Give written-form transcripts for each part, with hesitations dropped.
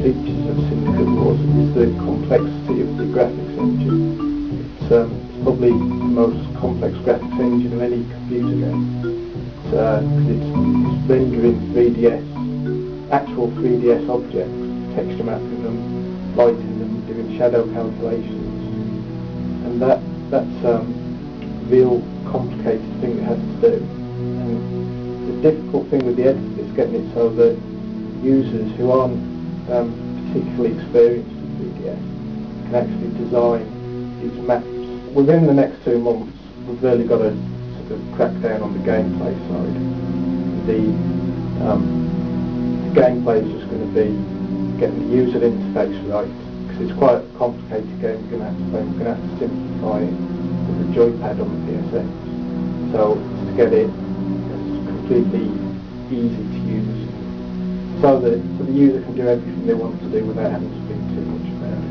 features of Syndicate Wars is the complexity of the graphics engine. It's probably the most complex graphics engine of any computer game. It's rendering 3DS, actual 3DS objects, texture mapping them, lighting them, doing shadow calculations, and that's a real complicated thing it has to do. And the difficult thing with the editor is getting it so that users who aren't particularly experienced with 3DS can actually design these maps. Within the next 2 months, we've really got to sort of crack down on the gameplay side. The gameplay is just going to be getting the user interface right, because it's quite a complicated game we're going to have to play. We're going to have to simplify it with the joypad on the PSX. So to get it as completely easy to use, so that the user can do everything they want to do without having to think too much about it.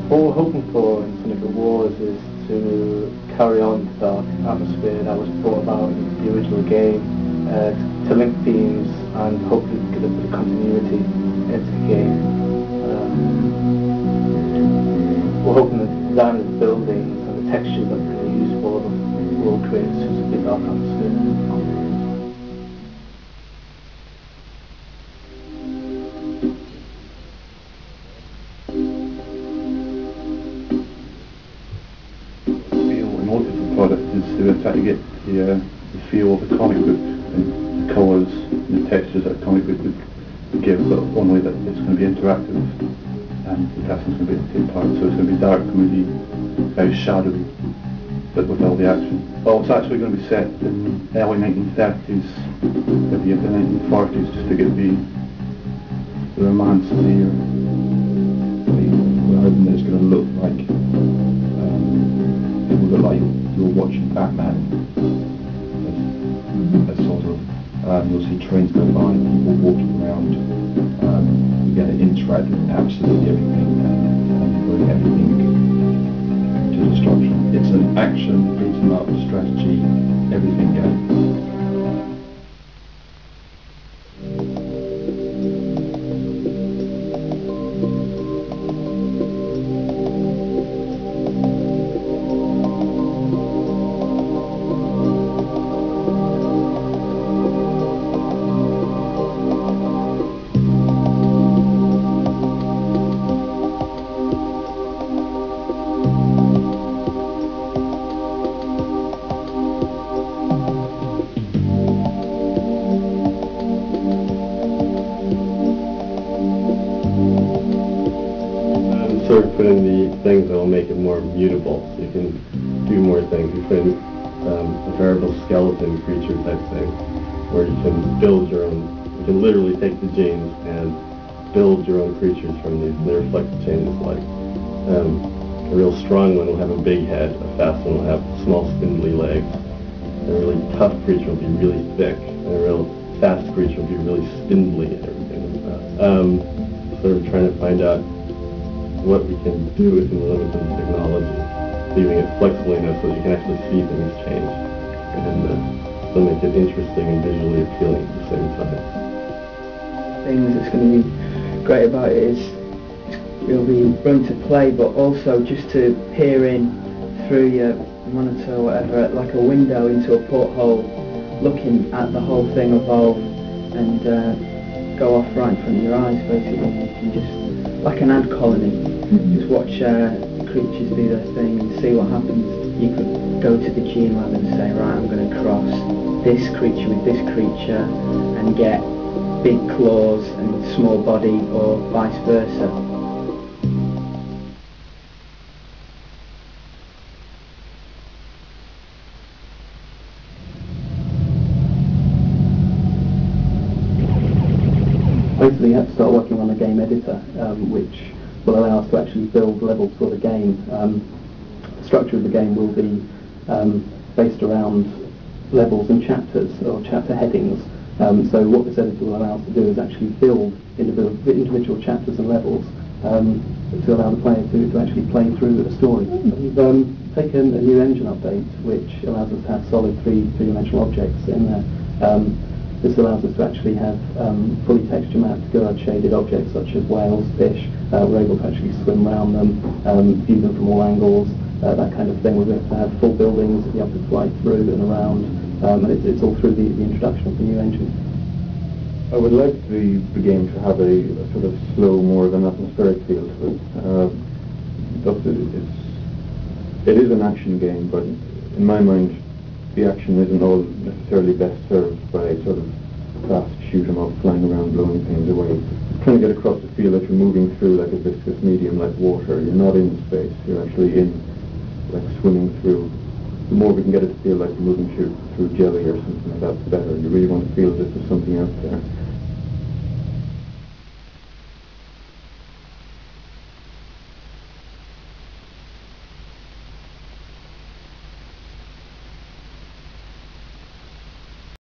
What we're hoping for in Syndicate Wars is to carry on the dark atmosphere that was brought about in the original game, to link themes and hopefully get a bit of continuity into the game. We're hoping that the design of the buildings and the textures that we're going to use for them will create such a big dark atmosphere. Product is to try to get the feel of the comic book, and the colours and the textures that a comic book would give, but only that it's going to be interactive and the person's going to be able to take part. So it's going to be dark, moody, very shadowy, but with all the action. Well, it's actually going to be set in the early 1930s, maybe the 1940s, just to get the romance in the air. We're hoping that it's going to look like it will look like you're watching Batman. As sort of, you'll see trains going by, people walking around. You get to interact with absolutely everything and bring everything to destruction. It's an action, beat 'em up, strategy, everything game. Sort of put in the things that will make it more mutable, so you can do more things. You put in a variable skeleton creature type thing, where you can build your own. You can literally take the genes and build your own creatures from these. And they reflect the changes. Like a real strong one will have a big head, a fast one will have small spindly legs. A really tough creature will be really thick, and a real fast creature will be really spindly and everything like that. Sort of trying to find out what we can do within the limits of the technology, leaving it flexible enough so that you can actually see things change, and still make it interesting and visually appealing at the same time. Things that's going to be great about it is you'll be run to play, but also just to peer in through your monitor or whatever, like a window into a porthole, looking at the whole thing evolve and go off right in front of your eyes, basically. You can just, like an ant colony, just watch the creatures do their thing and see what happens. You could go to the gene lab and say, right, I'm going to cross this creature with this creature and get big claws and small body, or vice versa. Basically, you have to start working on a game editor, which will allow us to actually build levels for the game. The structure of the game will be based around levels and chapters, or chapter headings. So what this editor will allow us to do is actually build individual chapters and levels to allow the player to actually play through a story. We've taken a new engine update which allows us to have solid three-dimensional objects in there. This allows us to actually have fully texture mapped GURD shaded objects such as whales, fish. We're able to actually swim around them, view them from all angles, that kind of thing. We're able to have full buildings that you have to fly through and around, and it's all through the introduction of the new engine. I would like the game to have a sort of slow, more of an atmospheric feel to it. It is an action game, but in my mind, the action isn't all necessarily best served by sort of fast shoot 'em up, flying around, blowing things away. Trying to get across the feel that you're moving through like a viscous medium, like water. You're not in space. You're actually in, like swimming through. The more we can get it to feel like you're moving through jelly or something like that, the better. You really want to feel this as something out there.